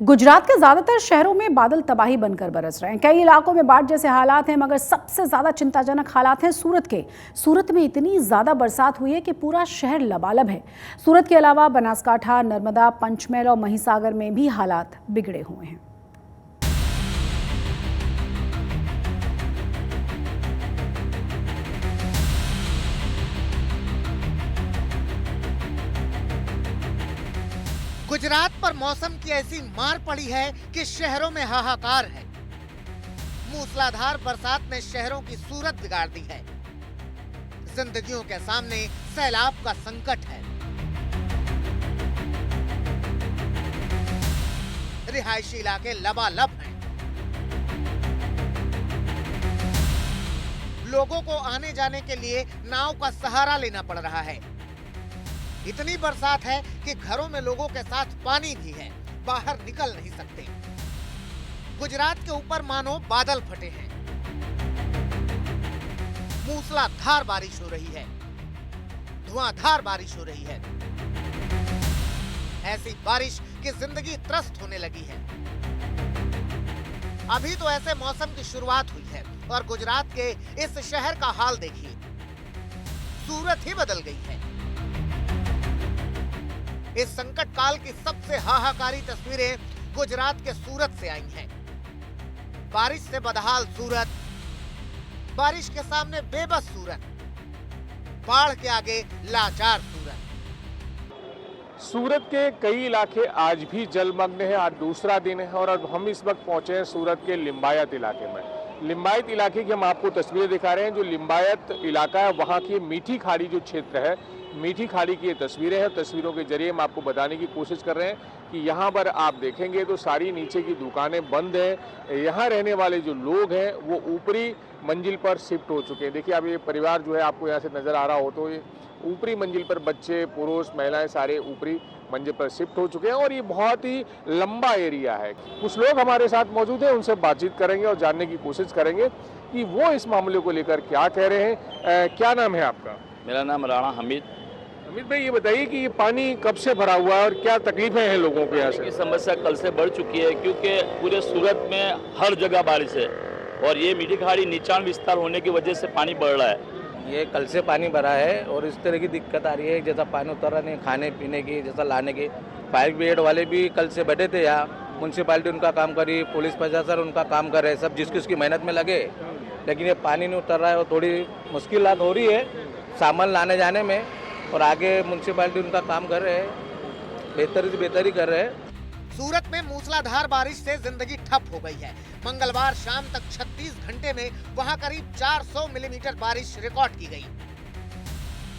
गुजरात के ज्यादातर शहरों में बादल तबाही बनकर बरस रहे हैं। कई इलाकों में बाढ़ जैसे हालात हैं, मगर सबसे ज्यादा चिंताजनक हालात हैं सूरत के। सूरत में इतनी ज्यादा बरसात हुई है कि पूरा शहर लबालब है। सूरत के अलावा बनासकांठा, नर्मदा, पंचमहल और महिसागर में भी हालात बिगड़े हुए हैं। गुजरात पर मौसम की ऐसी मार पड़ी है कि शहरों में हाहाकार है। मूसलाधार बरसात ने शहरों की सूरत बिगाड़ दी है। जिंदगियों के सामने सैलाब का संकट है। रिहायशी इलाके लबालब हैं। लोगों को आने जाने के लिए नाव का सहारा लेना पड़ रहा है। इतनी बरसात है कि घरों में लोगों के साथ पानी भी है, बाहर निकल नहीं सकते। गुजरात के ऊपर मानो बादल फटे हैं। मूसलाधार बारिश हो रही है, धुआंधार बारिश हो रही है। ऐसी बारिश की जिंदगी त्रस्त होने लगी है। अभी तो ऐसे मौसम की शुरुआत हुई है और गुजरात के इस शहर का हाल देखिए, सूरत ही बदल गई है। इस संकट काल की सबसे हाहाकारी तस्वीरें गुजरात के सूरत से आई हैं। बारिश से बदहाल सूरत, बारिश के सामने बेबस सूरत, बाढ़ के आगे लाचार सूरत। सूरत के कई इलाके आज भी जलमग्न हैं। आज दूसरा दिन है और अब हम इस वक्त पहुंचे हैं सूरत के लिम्बायत इलाके में। लिम्बायत इलाके की हम आपको तस्वीरें दिखा रहे हैं। जो लिम्बायत इलाका है, वहाँ की मीठी खाड़ी जो क्षेत्र है, मीठी खाड़ी की ये तस्वीरें हैं। तस्वीरों के जरिए हम आपको बताने की कोशिश कर रहे हैं कि यहाँ पर आप देखेंगे तो सारी नीचे की दुकानें बंद हैं। यहाँ रहने वाले जो लोग हैं वो ऊपरी मंजिल पर शिफ्ट हो चुके हैं। देखिए, अब ये परिवार जो है आपको यहाँ से नज़र आ रहा हो तो ये ऊपरी मंजिल पर बच्चे, पुरुष, महिलाएं सारे ऊपरी मंजिल पर शिफ्ट हो चुके हैं और ये बहुत ही लंबा एरिया है। कुछ लोग हमारे साथ मौजूद हैं, उनसे बातचीत करेंगे और जानने की कोशिश करेंगे कि वो इस मामले को लेकर क्या कह रहे हैं। क्या नाम है आपका? मेरा नाम राणा हमीद। अमित भाई, ये बताइए कि ये पानी कब से भरा हुआ है और क्या तकलीफें हैं लोगों को यहाँ से? ये समस्या कल से बढ़ चुकी है क्योंकि पूरे सूरत में हर जगह बारिश है और ये मीठी खाड़ी नीचाण विस्तार होने की वजह से पानी बढ़ रहा है। ये कल से पानी भरा है और इस तरह की दिक्कत आ रही है, जैसा पानी उतर रहा नहीं, खाने पीने की, जैसा लाने की। फायर ब्रिगेड वाले भी कल से बैठे थे यहाँ, म्यूनसिपालिटी उनका काम करी, पुलिस प्रशासन उनका काम कर रहे हैं, सब जिसकी उसकी मेहनत में लगे, लेकिन ये पानी नहीं उतर रहा है और थोड़ी मुश्किलात हो रही है सामान लाने जाने में। और आगे म्यूनसिपालिटी उनका काम कर रहे हैं, बेहतर से बेहतर ही कर रहे हैं। सूरत में मूसलाधार बारिश से जिंदगी ठप हो गई है। मंगलवार शाम तक 36 घंटे में वहां करीब 400 मिलीमीटर बारिश रिकॉर्ड की गई।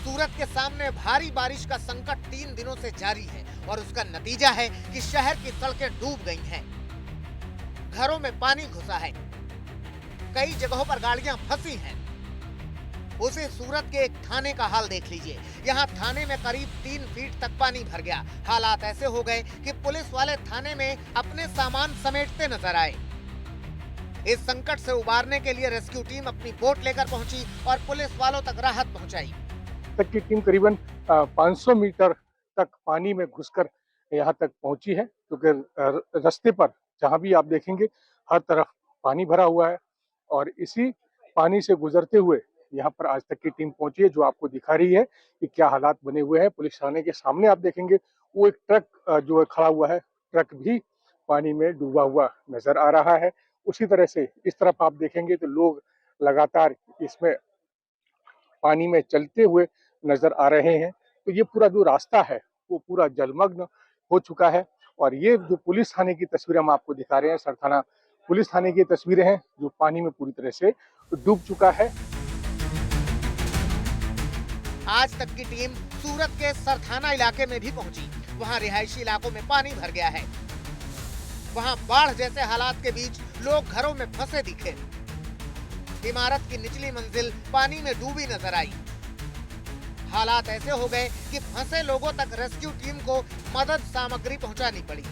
सूरत के सामने भारी बारिश का संकट 3 दिनों से जारी है और उसका नतीजा है कि शहर की सड़कें डूब गई हैं, घरों में पानी घुसा है, कई जगहों पर गाड़ियां फंसी हैं। उसी सूरत के एक थाने का हाल देख लीजिए। यहाँ थाने में करीब 3 फीट तक पानी भर गया। हालात ऐसे हो गए कि पुलिस वाले थाने में अपने सामान समेटते नजर आए। इस संकट से उबारने के लिए रेस्क्यू टीम अपनी बोट लेकर पहुंची और पुलिस वालों तक राहत पहुंचाई। तक की टीम करीबन 500 मीटर तक पानी में घुसकर यहाँ तक पहुंची है, क्योंकि रास्ते पर जहाँ भी आप देखेंगे हर तरफ पानी भरा हुआ है और इसी पानी से गुजरते हुए यहाँ पर आज तक की टीम पहुंची है, जो आपको दिखा रही है कि क्या हालात बने हुए हैं। पुलिस थाने के सामने आप देखेंगे वो एक ट्रक जो है खड़ा हुआ है, ट्रक भी पानी में डूबा हुआ नजर आ रहा है। उसी तरह से इस तरफ आप देखेंगे तो लोग लगातार इसमें पानी में चलते हुए नजर आ रहे हैं। तो ये पूरा जो रास्ता है वो पूरा जलमग्न हो चुका है और ये जो पुलिस थाने की तस्वीरें हम आपको दिखा रहे हैं, सरथाना पुलिस थाने की तस्वीरें हैं जो पानी में पूरी तरह से डूब चुका है। आज तक की टीम सूरत के सरथाना इलाके में भी पहुंची। वहां रिहायशी इलाकों में पानी भर गया है। वहां बाढ़ जैसे हालात के बीच लोग घरों में फंसे दिखे। इमारत की निचली मंजिल पानी में डूबी नजर आई। हालात ऐसे हो गए कि फंसे लोगों तक रेस्क्यू टीम को मदद सामग्री पहुंचानी पड़ी।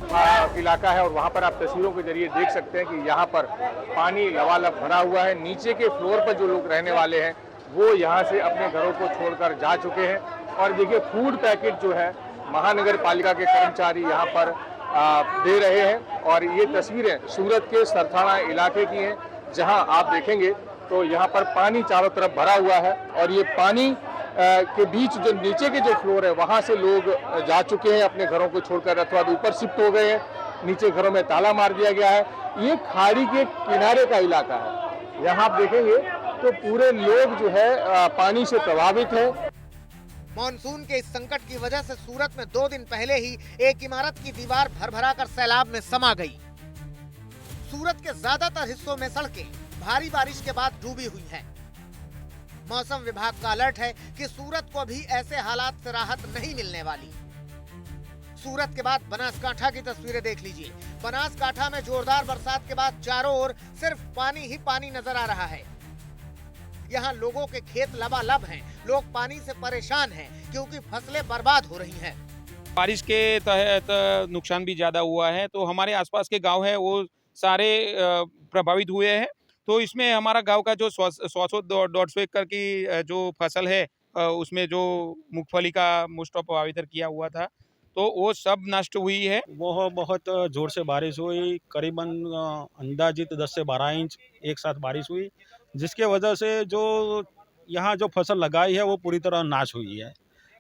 इलाका है और वहाँ पर आप तस्वीरों के जरिए देख सकते हैं कि यहाँ पर पानी लबालब भरा हुआ है। नीचे के फ्लोर पर जो लोग रहने वाले हैं वो यहाँ से अपने घरों को छोड़कर जा चुके हैं। और देखिए फूड पैकेट जो है महानगर पालिका के कर्मचारी यहाँ पर दे रहे हैं। और ये तस्वीरें सूरत के सरथाना इलाके की हैं, जहाँ आप देखेंगे तो यहाँ पर पानी चारों तरफ भरा हुआ है। और ये पानी के बीच जो नीचे के जो फ्लोर है वहां से लोग जा चुके हैं अपने घरों को छोड़कर, अथवा ऊपर शिफ्ट हो गए हैं। नीचे घरों में ताला मार दिया गया है। ये खाड़ी के किनारे का इलाका है। यहाँ आप देखेंगे तो पूरे लोग जो है पानी से प्रभावित है। मॉनसून के इस संकट की वजह से सूरत में 2 दिन पहले ही एक इमारत की दीवार भरभरा कर सैलाब में समा गई। सूरत के ज्यादातर हिस्सों में सड़कें भारी बारिश के बाद डूबी हुई हैं। मौसम विभाग का अलर्ट है कि सूरत को भी ऐसे हालात से राहत नहीं मिलने वाली। सूरत के बाद बनासकांठा की तस्वीरें देख लीजिए। बनासकांठा में जोरदार बरसात के बाद चारों ओर सिर्फ पानी ही पानी नजर आ रहा है। यहाँ लोगों के खेत लबालब हैं। लोग पानी से परेशान हैं क्योंकि फसलें बर्बाद हो रही हैं। बारिश के तहत नुकसान भी ज़्यादा हुआ है, तो हमारे आसपास के गांव है वो सारे प्रभावित हुए हैं। तो इसमें हमारा गांव का जो 100-150 एकड़ की जो फसल है उसमें जो मूंगफली का मोस्ट ऑफ वावेतर किया हुआ था तो वो सब नष्ट हुई है। वो बहुत ज़ोर से बारिश हुई, करीबन अंदाजित 10 से 12 इंच एक साथ बारिश हुई, जिसके वजह से जो यहाँ जो फसल लगाई है वो पूरी तरह नाश हुई है।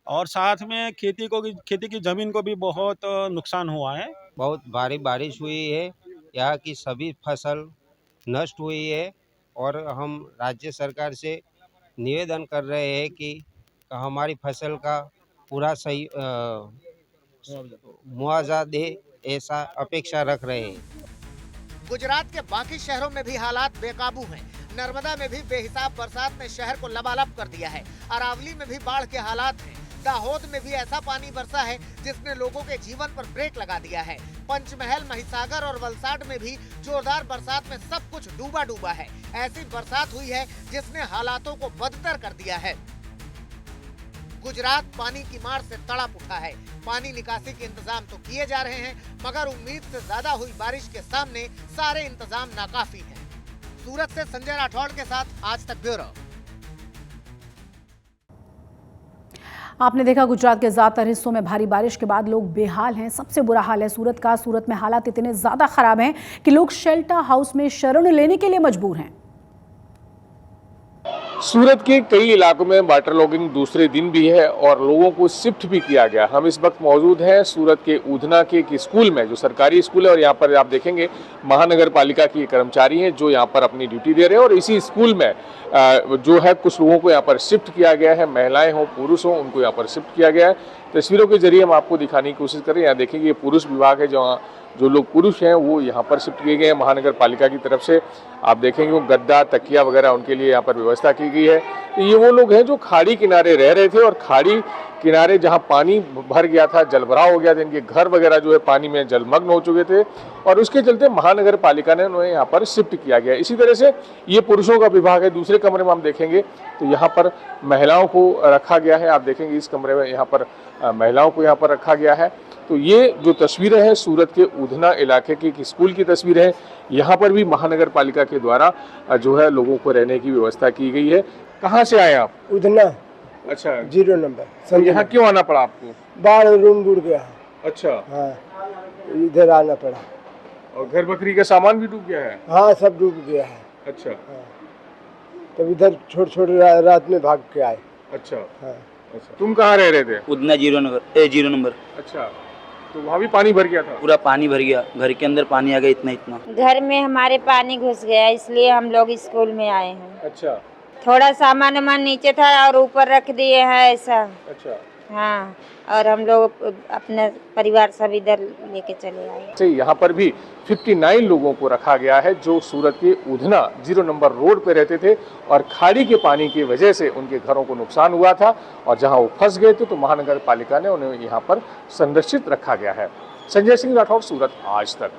और साथ में खेती की ज़मीन को भी बहुत नुकसान हुआ है। बहुत भारी बारिश हुई है, यहाँ की सभी फसल नष्ट हुई है। और हम राज्य सरकार से निवेदन कर रहे हैं कि हमारी फसल का पूरा सही मुआवजा दे, ऐसा अपेक्षा रख रहे हैं। गुजरात के बाकी शहरों में भी हालात बेकाबू हैं। नर्मदा में भी बेहिसाब बरसात ने शहर को लबालब कर दिया है। अरावली में भी बाढ़ के हालात हैं। दाहोद में भी ऐसा पानी बरसा है जिसने लोगों के जीवन पर ब्रेक लगा दिया है। पंचमहल, महिसागर और वलसाड में भी जोरदार बरसात में सब कुछ डूबा डूबा है। ऐसी बरसात हुई है जिसने हालातों को बदतर कर दिया है। गुजरात पानी की मार से तड़प उठा है। पानी निकासी के इंतजाम तो किए जा रहे हैं, मगर उम्मीद से ज्यादा हुई बारिश के सामने सारे इंतजाम नाकाफी हैं। सूरत से संजय राठौड़ के साथ आज तक ब्यूरो। आपने देखा गुजरात के ज़्यादातर हिस्सों में भारी बारिश के बाद लोग बेहाल हैं। सबसे बुरा हाल है सूरत का। सूरत में हालात इतने ज़्यादा ख़राब हैं कि लोग शेल्टर हाउस में शरण लेने के लिए मजबूर हैं। सूरत के कई इलाकों में वाटर लॉगिंग दूसरे दिन भी है और लोगों को शिफ्ट भी किया गया। हम इस वक्त मौजूद हैं सूरत के उधना के एक स्कूल में, जो सरकारी स्कूल है। और यहाँ पर आप देखेंगे महानगर पालिका के कर्मचारी हैं जो यहाँ पर अपनी ड्यूटी दे रहे हैं। और इसी स्कूल में जो है कुछ लोगों को यहाँ पर शिफ्ट किया गया है। महिलाएं हों पुरुष हों, उनको यहाँ पर शिफ्ट किया गया है। तस्वीरों के जरिए हम आपको दिखाने की कोशिश करें। यहाँ देखेंगे ये पुरुष विभाग है, जहाँ जो लोग पुरुष हैं वो यहाँ पर शिफ्ट किए गए हैं महानगर पालिका की तरफ से। आप देखेंगे वो गद्दा, तकिया वगैरह उनके लिए यहाँ पर व्यवस्था की गई है। तो ये वो लोग हैं जो खाड़ी किनारे रह रहे थे और खाड़ी किनारे जहाँ पानी भर गया था, जलभराव हो गया था, इनके घर वगैरह जो है पानी में जलमग्न हो चुके थे और उसके चलते महानगर पालिका ने उन्हें यहाँ पर शिफ्ट किया गया। इसी तरह से ये पुरुषों का विभाग है। दूसरे कमरे में हम देखेंगे तो यहाँ पर महिलाओं को रखा गया है। आप देखेंगे इस कमरे में यहाँ पर महिलाओं को यहाँ पर रखा गया है। तो ये जो तस्वीरें हैं सूरत के उधना इलाके की एक स्कूल की तस्वीर है। यहाँ पर भी महानगर पालिका के द्वारा जो है लोगों को रहने की व्यवस्था की गई है। कहाँ से आए आप? उधना। अच्छा, 0 नंबर। तो यहाँ क्यों आना पड़ा आपको? बाढ़ रूम डूब गया। अच्छा, हाँ, इधर आना पड़ा। और घर बकरी का सामान भी डूब गया है? हाँ, सब डूब गया है। अच्छा, हाँ। तब इधर छोड़ रात में भाग के आए। अच्छा, हाँ। अच्छा। तुम कहाँ रह रहे थे? उधना 0 नंबर। अच्छा, तो वहाँ भी पानी भर गया था? पूरा पानी भर गया, घर के अंदर पानी आ गया इतना। घर में हमारे पानी घुस गया, इसलिए हम लोग स्कूल में आए हैं। अच्छा, थोड़ा सामान नीचे था और ऊपर रख दिए हैं ऐसा। अच्छा, हाँ, और हम लोग अपने परिवार सब इधर लेके चले आए। यहाँ पर भी 59 लोगों को रखा गया है जो सूरत के उधना 0 नंबर रोड पे रहते थे और खाड़ी के पानी की वजह से उनके घरों को नुकसान हुआ था और जहां वो फंस गए थे तो महानगर पालिका ने उन्हें यहाँ पर संरक्षित रखा गया है। संजय सिंह राठौड़, सूरत आज तक।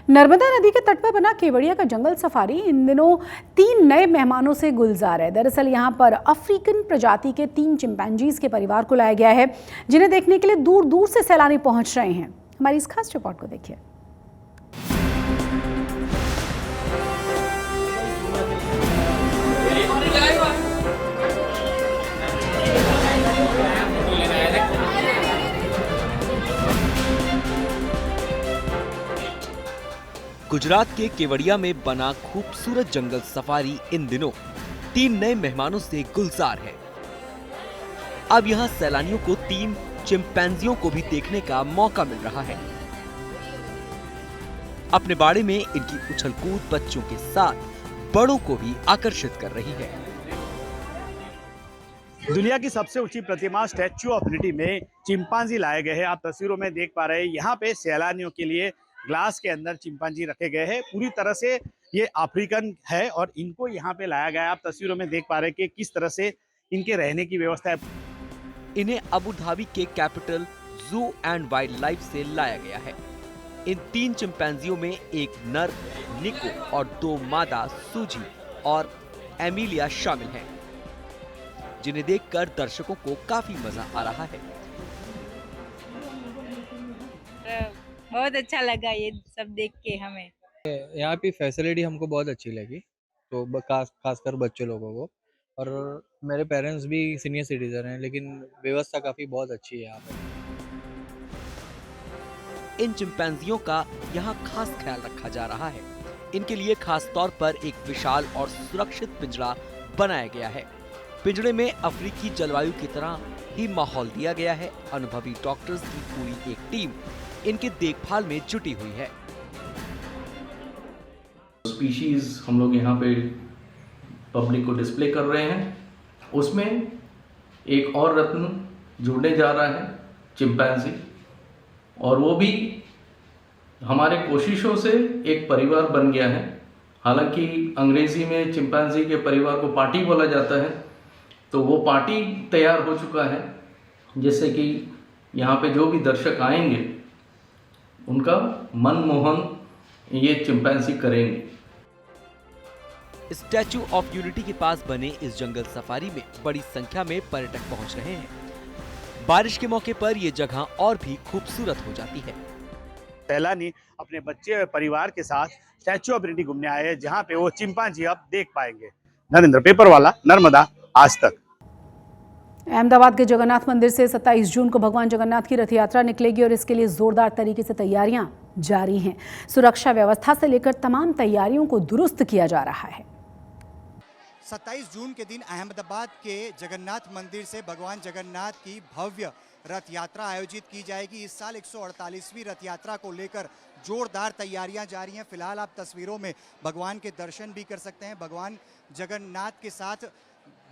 नर्मदा नदी के तट पर बना केवड़िया का जंगल सफारी इन दिनों 3 नए मेहमानों से गुलजार है। दरअसल यहां पर अफ्रीकन प्रजाति के 3 चिंपैंजीज के परिवार को लाया गया है, जिन्हें देखने के लिए दूर दूर से सैलानी पहुंच रहे हैं। हमारी इस खास रिपोर्ट को देखिए। गुजरात के केवड़िया में बना खूबसूरत जंगल सफारी इन दिनों 3 नए मेहमानों से गुलजार है। अब यहां सैलानियों को 3 चिंपैंजियों को भी देखने का मौका मिल रहा है। अपने बाड़े में इनकी उछलकूद बच्चों के साथ बड़ों को भी आकर्षित कर रही है। दुनिया की सबसे ऊंची प्रतिमा स्टैच्यू ऑफ यूनिटी में चिंपांजी लाए गए हैं। आप तस्वीरों में देख पा रहे हैं, यहाँ पे सैलानियों के लिए ग्लास के अंदर चिंपांजी रखे गए हैं। पूरी तरह से ये अफ्रीकन है और इनको यहाँ पे लाया गया है। आप तस्वीरों में देख पा रहे हैं कि किस तरह से इनके रहने की व्यवस्था है। इन्हें अबू धाबी के कैपिटल जू एंड वाइल्ड लाइफ से लाया गया है। इन 3 चिंपैंजियों में एक नर निको और 2 मादा सूजी और एमिलिया शामिल हैं, जिन्हें देखकर दर्शकों को काफी मजा आ रहा है। बहुत अच्छा लगा ये सब देख के हमें। यहाँ की फैसिलिटी हमको बहुत अच्छी लगी, तो खासकर बच्चों लोगों को। और मेरे पेरेंट्स भी सीनियर सिटीजन हैं, लेकिन व्यवस्था काफ़ी बहुत अच्छी है यहाँ पे। इन चिंपैंजियों का यहाँ खास ख्याल रखा जा रहा है। इनके लिए खास तौर पर एक विशाल और सुरक्षित पिंजरा बनाया गया है। पिंजरे में अफ्रीकी जलवायु की तरह ही माहौल दिया गया है। अनुभवी डॉक्टर्स की पूरी एक टीम इनके देखभाल में जुटी हुई है। स्पीशीज हम लोग यहाँ पे पब्लिक को डिस्प्ले कर रहे हैं। उसमें एक और रत्न जुड़ने जा रहा है, चिंपैंजी, और वो भी हमारे कोशिशों से एक परिवार बन गया है। हालांकि अंग्रेजी में चिंपैंजी के परिवार को पार्टी बोला जाता है, तो वो पार्टी तैयार हो चुका है, जिससे कि यहाँ पे जो भी दर्शक आएंगे उनका मनमोहन ये चिंपैंजी करेंगे। स्टैच्यू ऑफ यूनिटी के पास बने इस जंगल सफारी में बड़ी संख्या में पर्यटक पहुंच रहे हैं। बारिश के मौके पर ये जगह और भी खूबसूरत हो जाती है। सैलानी अपने बच्चे और परिवार के साथ स्टैच्यू ऑफ यूनिटी घूमने आए हैं, जहाँ पे वो चिंपांजी अब देख पाएंगे। नरेंद्र, पेपर वाला, नर्मदा, आज तक। अहमदाबाद के जगन्नाथ मंदिर से 27 जून को भगवान जगन्नाथ की रथ यात्रा निकलेगी और इसके लिए जोरदार तरीके से तैयारियां जारी हैं। सुरक्षा व्यवस्था से लेकर तमाम तैयारियों को दुरुस्त किया जा रहा है। 27 जून के दिन अहमदाबाद के जगन्नाथ मंदिर से भगवान जगन्नाथ की भव्य रथ यात्रा आयोजित की जाएगी। इस साल 148वीं रथ यात्रा को लेकर जोरदार तैयारियां जारी हैं। फिलहाल आप तस्वीरों में भगवान के दर्शन भी कर सकते हैं। भगवान जगन्नाथ के साथ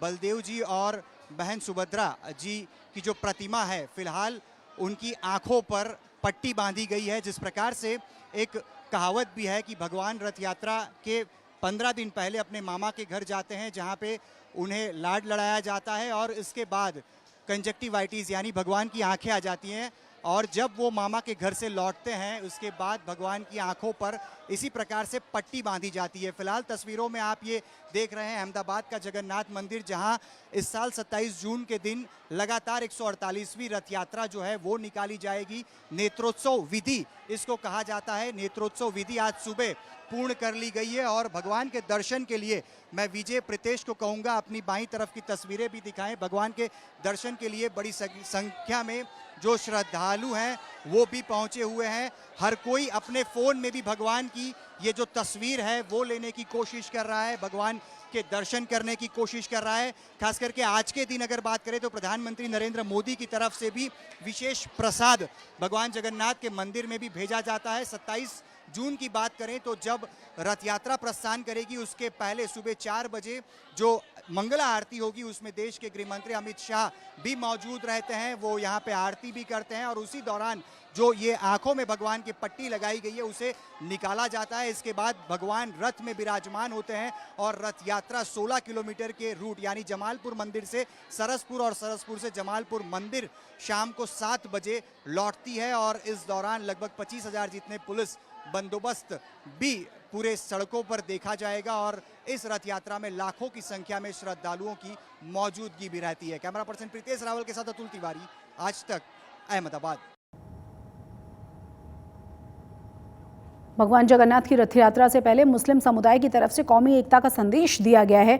बलदेव जी और बहन सुभद्रा जी की जो प्रतिमा है, फिलहाल उनकी आंखों पर पट्टी बांधी गई है। जिस प्रकार से एक कहावत भी है कि भगवान रथ यात्रा के 15 दिन पहले अपने मामा के घर जाते हैं, जहां पे उन्हें लाड लड़ाया जाता है और इसके बाद कंजक्टिवाइटिस यानी भगवान की आंखें आ जाती हैं, और जब वो मामा के घर से लौटते हैं उसके बाद भगवान की आंखों पर इसी प्रकार से पट्टी बांधी जाती है। फिलहाल तस्वीरों में आप ये देख रहे हैं अहमदाबाद का जगन्नाथ मंदिर, जहां इस साल 27 जून के दिन लगातार 148वीं रथ यात्रा जो है वो निकाली जाएगी। नेत्रोत्सव विधि इसको कहा जाता है। नेत्रोत्सव विधि आज सुबह पूर्ण कर ली गई है और भगवान के दर्शन के लिए मैं विजय प्रितेश को कहूँगा अपनी बाईं तरफ की तस्वीरें भी दिखाएं। भगवान के दर्शन के लिए बड़ी संख्या में जो श्रद्धालु हैं वो भी पहुंचे हुए हैं। हर कोई अपने फ़ोन में भी भगवान की ये जो तस्वीर है वो लेने की कोशिश कर रहा है, भगवान के दर्शन करने की कोशिश कर रहा है। खास करके आज के दिन अगर बात करें तो प्रधानमंत्री नरेंद्र मोदी की तरफ से भी विशेष प्रसाद भगवान जगन्नाथ के मंदिर में भी भेजा जाता है। 27 जून की बात करें तो जब रथ यात्रा प्रस्थान करेगी उसके पहले सुबह 4 बजे जो मंगला आरती होगी उसमें देश के गृह मंत्री अमित शाह भी मौजूद रहते हैं। वो यहाँ पे आरती भी करते हैं और उसी दौरान जो ये आंखों में भगवान की पट्टी लगाई गई है उसे निकाला जाता है। इसके बाद भगवान रथ में विराजमान होते हैं और रथ यात्रा 16 किलोमीटर के रूट यानी जमालपुर मंदिर से सरसपुर और सरसपुर से जमालपुर मंदिर शाम को 7 बजे लौटती है और इस दौरान लगभग 25,000 जितने पुलिस बंदोबस्त भी पूरे सड़कों पर देखा जाएगा और इस रथ यात्रा में लाखों की संख्या में श्रद्धालुओं की मौजूदगी भी रहती है। कैमरा पर्सन प्रीतेश रावल के साथ अतुल तिवारी, आज तक, अहमदाबाद। भगवान जगन्नाथ की रथ यात्रा से पहले मुस्लिम समुदाय की तरफ से कौमी एकता का संदेश दिया गया है।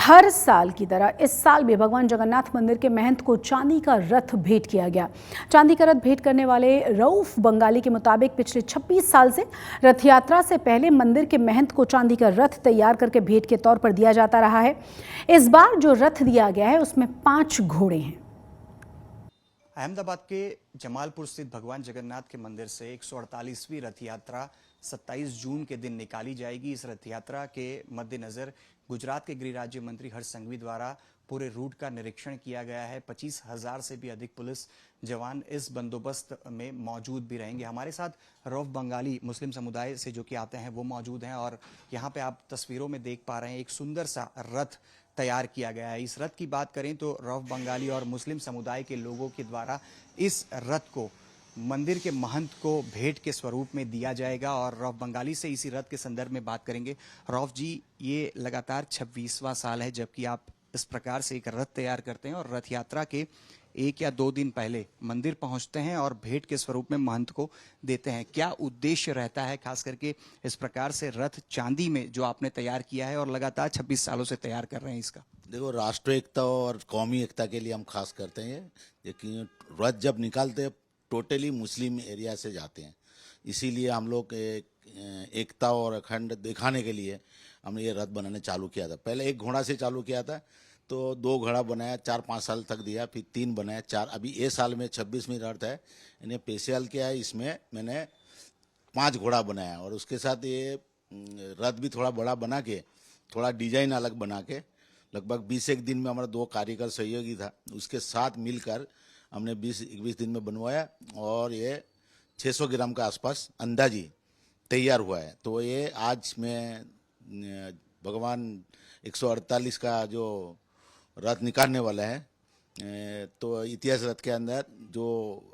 हर साल की तरह इस साल भी भगवान जगन्नाथ मंदिर के महंत को चांदी का रथ भेंट किया गया। चांदी का रथ भेंट करने वाले रऊफ बंगाली के मुताबिक पिछले 26 साल से रथ यात्रा से पहले मंदिर के महंत को चांदी का रथ तैयार करके भेंट के तौर पर दिया जाता रहा है। इस बार जो रथ दिया गया है उसमें 5 घोड़े हैं। अहमदाबाद के जमालपुर स्थित भगवान जगन्नाथ के मंदिर से 148वीं रथ यात्रा 27 जून के दिन निकाली जाएगी। इस रथ यात्रा के मद्देनजर गुजरात के गृह राज्य मंत्री हर्ष संघवी द्वारा पूरे रूट का निरीक्षण किया गया है। 25,000 से भी अधिक पुलिस जवान इस बंदोबस्त में मौजूद भी रहेंगे। हमारे साथ रऊफ बंगाली मुस्लिम समुदाय से जो कि आते हैं वो मौजूद हैं और यहाँ पे आप तस्वीरों में देख पा रहे हैं एक सुंदर सा रथ तैयार किया गया है। इस रथ की बात करें तो रऊफ बंगाली और मुस्लिम समुदाय के लोगों के द्वारा इस रथ को मंदिर के महंत को भेंट के स्वरूप में दिया जाएगा और रऊफ बंगाली से इसी रथ के संदर्भ में बात करेंगे। रऊफ जी, ये लगातार 26वां साल है जबकि आप इस प्रकार से एक रथ तैयार करते हैं और रथ यात्रा के 1 या 2 दिन पहले मंदिर पहुंचते हैं और भेंट के स्वरूप में महंत को देते हैं। क्या उद्देश्य रहता है खास करके इस प्रकार से रथ चांदी में जो आपने तैयार किया है और लगातार 26 सालों से तैयार कर रहे हैं इसका? देखो, राष्ट्र एकता और कौमी एकता के लिए हम खास करते हैं। लेकिन रथ जब निकालते हैं टोटली मुस्लिम एरिया से जाते हैं, इसीलिए हम लोग एकता और अखंड दिखाने के लिए हमने ये रथ बनाने चालू किया था। पहले 1 घोड़ा से चालू किया था, तो 2 घोड़ा बनाया, 4-5 साल तक दिया, फिर 3 बनाया, 4। अभी ये साल में 26वीं रथ है, इन्हें स्पेशल किया है। इसमें मैंने 5 घोड़ा बनाया और उसके साथ ये रथ भी थोड़ा बड़ा बना के, थोड़ा डिजाइन अलग बना के, लगभग 20-1 दिन में हमारा 2 कारीगर सहयोगी था, उसके साथ मिलकर हमने 20-21 दिन में बनवाया और ये 600 ग्राम का आसपास अंदाजी तैयार हुआ है। तो ये आज में भगवान 148 का जो रथ निकालने वाला है, तो इतिहास रथ के अंदर जो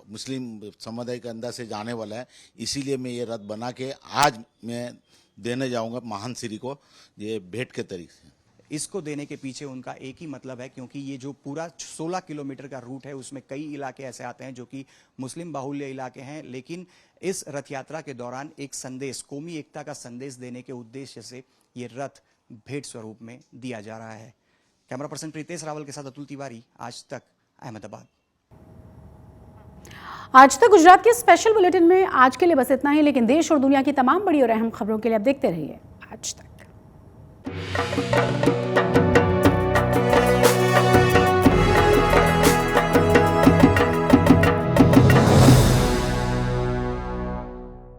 मुस्लिम समुदाय के अंदर से जाने वाला है, इसीलिए मैं ये रथ बना के आज मैं देने जाऊंगा महान श्री को ये भेंट के तरीके से। इसको देने के पीछे उनका एक ही मतलब है, क्योंकि ये जो पूरा 16 किलोमीटर का रूट है उसमें कई इलाके ऐसे आते हैं जो कि मुस्लिम बाहुल्य इलाके हैं, लेकिन इस रथ यात्रा के दौरान एक संदेश, कौमी एकता का संदेश देने के उद्देश्य से ये रथ भेंट स्वरूप में दिया जा रहा है। कैमरा पर्सन प्रीतेश रावल के साथ अतुल तिवारी, आज तक, अहमदाबाद। आज तक गुजरात के स्पेशल बुलेटिन में आज के लिए बस इतना ही, लेकिन देश और दुनिया की तमाम बड़ी और अहम खबरों के लिए आप देखते रहिए आज तक।